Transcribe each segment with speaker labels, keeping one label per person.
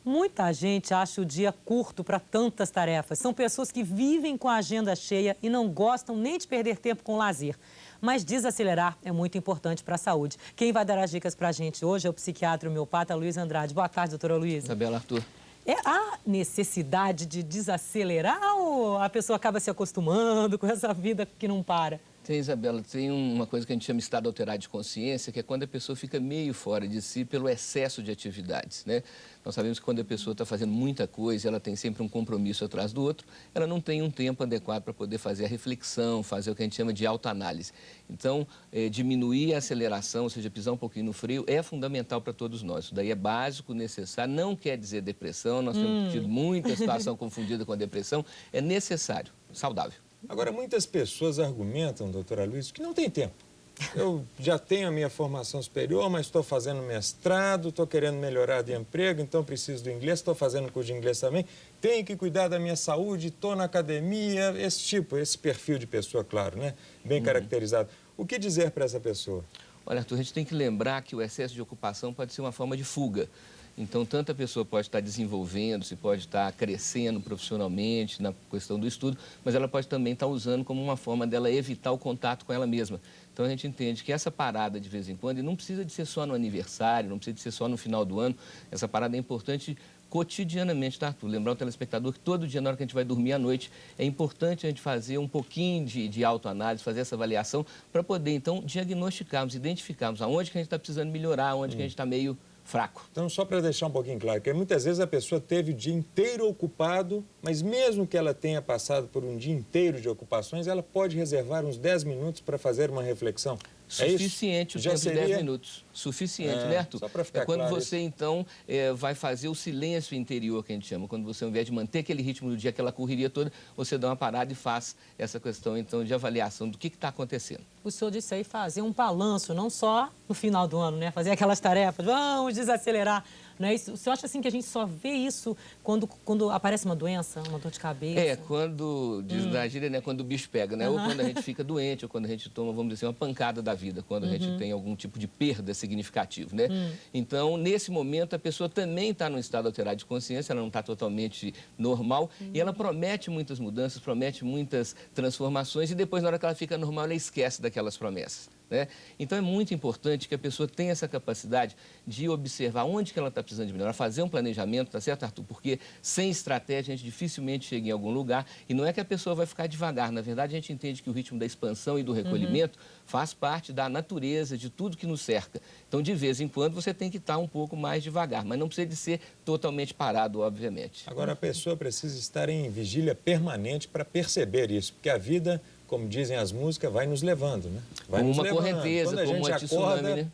Speaker 1: Muita gente acha o dia curto para tantas tarefas. São pessoas que vivem com a agenda cheia e não gostam nem de perder tempo com lazer. Mas desacelerar é muito importante para a saúde. Quem vai dar as dicas para a gente hoje é o psiquiatra e homeopata Luiz Andrade. Boa tarde, doutora Luiz.
Speaker 2: Isabela, Arthur.
Speaker 1: É a necessidade de desacelerar ou a pessoa acaba se acostumando com essa vida que não para?
Speaker 2: Tem, Isabela, tem uma coisa que a gente chama de estado alterado de consciência, que é quando a pessoa fica meio fora de si pelo excesso de atividades, né? Nós sabemos que quando a pessoa está fazendo muita coisa, ela tem sempre um compromisso atrás do outro, ela não tem um tempo adequado para poder fazer a reflexão, fazer o que a gente chama de autoanálise. Então, diminuir a aceleração, ou seja, pisar um pouquinho no freio, é fundamental para todos nós. Isso daí é básico, necessário, não quer dizer depressão, nós temos tido muita situação confundida com a depressão, é necessário, saudável.
Speaker 3: Agora, muitas pessoas argumentam, doutora Luiz, que não tem tempo. Eu já tenho a minha formação superior, mas estou fazendo mestrado, estou querendo melhorar de emprego, então preciso do inglês, estou fazendo curso de inglês também, tenho que cuidar da minha saúde, estou na academia, esse perfil de pessoa, claro, né? Bem caracterizado. O que dizer para essa pessoa?
Speaker 2: Olha, Arthur, a gente tem que lembrar que o excesso de ocupação pode ser uma forma de fuga. Então, tanto a pessoa pode estar desenvolvendo-se, pode estar crescendo profissionalmente na questão do estudo, mas ela pode também estar usando como uma forma dela evitar o contato com ela mesma. Então, a gente entende que essa parada, de vez em quando, e não precisa de ser só no aniversário, não precisa de ser só no final do ano, essa parada é importante cotidianamente, tá, Arthur? Lembrar o telespectador que todo dia, na hora que a gente vai dormir à noite, é importante a gente fazer um pouquinho de autoanálise, fazer essa avaliação, para poder, então, diagnosticarmos, identificarmos aonde que a gente está precisando melhorar, aonde que a gente está meio fraco.
Speaker 3: Então, só para deixar um pouquinho claro, que muitas vezes a pessoa teve o dia inteiro ocupado, mas mesmo que ela tenha passado por um dia inteiro de ocupações, ela pode reservar uns 10 minutos para fazer uma reflexão.
Speaker 2: Suficiente o tempo de 10 minutos. Suficiente, né, Arthur?
Speaker 3: Só para ficar
Speaker 2: é quando
Speaker 3: claro
Speaker 2: você, então, vai fazer o silêncio interior, que a gente chama. Quando você, ao invés de manter aquele ritmo do dia, aquela correria toda, você dá uma parada e faz essa questão, então, de avaliação do que está acontecendo.
Speaker 1: O senhor disse aí fazer um balanço, não só no final do ano, né? Fazer aquelas tarefas, vamos desacelerar. Não é isso? O senhor acha assim que a gente só vê isso quando aparece uma doença, uma dor de cabeça?
Speaker 2: Quando, diz na gíria, né? Quando o bicho pega, né? Ou quando a gente fica doente, ou quando a gente toma, vamos dizer, uma pancada da vida, quando a gente tem algum tipo de perda significativo, né? Então, nesse momento, a pessoa também está num estado alterado de consciência, ela não está totalmente normal, e ela promete muitas mudanças, promete muitas transformações, e depois, na hora que ela fica normal, ela esquece daquelas promessas, né? Então, é muito importante que a pessoa tenha essa capacidade de observar onde que ela está precisando de melhorar, fazer um planejamento, tá certo, Arthur? Porque sem estratégia a gente dificilmente chega em algum lugar, e não é que a pessoa vai ficar devagar, na verdade a gente entende que o ritmo da expansão e do recolhimento faz parte da natureza de tudo que nos cerca. Então, de vez em quando, você tem que estar um pouco mais devagar, mas não precisa de ser totalmente parado, obviamente.
Speaker 3: Agora, a pessoa precisa estar em vigília permanente para perceber isso, porque a vida, como dizem as músicas, vai nos levando, né? Vai
Speaker 2: Como
Speaker 3: nos
Speaker 2: uma
Speaker 3: levando.
Speaker 2: correnteza,
Speaker 3: Quando a
Speaker 2: como um
Speaker 3: gente
Speaker 2: tsunami,
Speaker 3: acorda,
Speaker 2: né?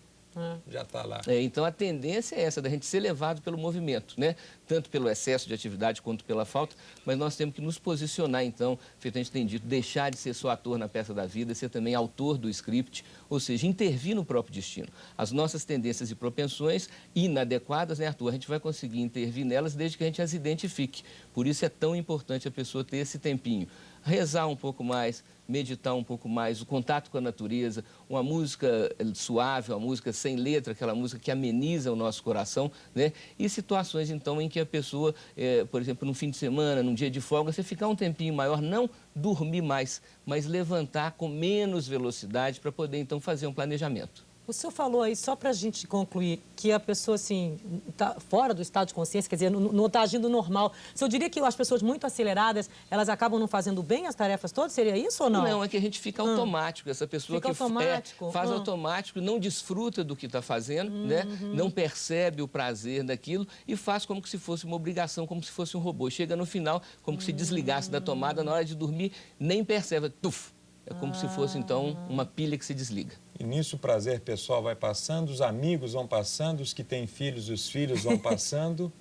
Speaker 3: já está lá.
Speaker 2: Então, a tendência é essa, da gente ser levado pelo movimento, né? Tanto pelo excesso de atividade quanto pela falta, mas nós temos que nos posicionar, então, feito a gente tem dito, deixar de ser só ator na peça da vida, ser também autor do script, ou seja, intervir no próprio destino. As nossas tendências e propensões inadequadas, né, Arthur? A gente vai conseguir intervir nelas desde que a gente as identifique. Por isso é tão importante a pessoa ter esse tempinho. Rezar um pouco mais, meditar um pouco mais, o contato com a natureza, uma música suave, uma música sem letra, aquela música que ameniza o nosso coração, né? E situações, então, em que a pessoa, por exemplo, no fim de semana, num dia de folga, você ficar um tempinho maior, não dormir mais, mas levantar com menos velocidade para poder, então, fazer um planejamento.
Speaker 1: O senhor falou aí, só para a gente concluir, que a pessoa, assim, está fora do estado de consciência, quer dizer, não está agindo normal. O senhor diria que as pessoas muito aceleradas, elas acabam não fazendo bem as tarefas todas? Seria isso ou não?
Speaker 2: Não, é que a gente fica automático. Essa pessoa
Speaker 1: Fica
Speaker 2: que
Speaker 1: automático?
Speaker 2: faz automático, não desfruta do que está fazendo, né? Não percebe o prazer daquilo e faz como se fosse uma obrigação, como se fosse um robô. Chega no final, como se desligasse da tomada, na hora de dormir, nem percebe. Tuf! É como se fosse, então, uma pilha que se desliga.
Speaker 3: E nisso o prazer pessoal vai passando, os amigos vão passando, os que têm filhos, os filhos vão passando.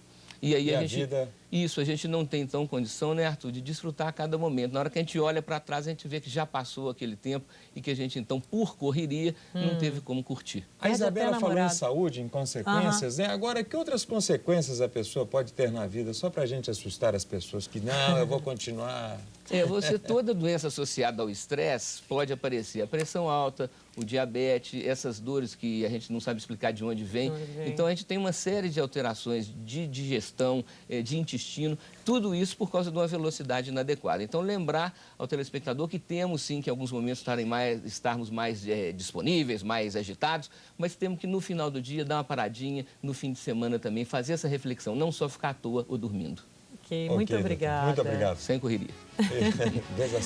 Speaker 2: E aí
Speaker 3: a vida
Speaker 2: Isso, a gente não tem, então, condição, né, Arthur, de desfrutar a cada momento. Na hora que a gente olha para trás, a gente vê que já passou aquele tempo e que a gente, então, por correria, não teve como curtir.
Speaker 3: A
Speaker 1: Perde
Speaker 3: Isabela
Speaker 1: até
Speaker 3: falou em
Speaker 1: namorado.
Speaker 3: saúde, em consequências, né? Agora, que outras consequências a pessoa pode ter na vida, só para a gente assustar as pessoas que, não, eu vou continuar...
Speaker 2: Toda doença associada ao estresse pode aparecer. A pressão alta, o diabetes, essas dores que a gente não sabe explicar de onde vem. Então, a gente tem uma série de alterações de digestão, de intestino, tudo isso por causa de uma velocidade inadequada. Então, lembrar ao telespectador que temos, sim, que em alguns momentos estarmos mais disponíveis, mais agitados, mas temos que, no final do dia, dar uma paradinha, no fim de semana também, fazer essa reflexão, não só ficar à toa ou dormindo.
Speaker 1: Ok, muito
Speaker 3: doutor.
Speaker 1: obrigada.
Speaker 3: Muito obrigado.
Speaker 2: Sem correria.
Speaker 3: Deus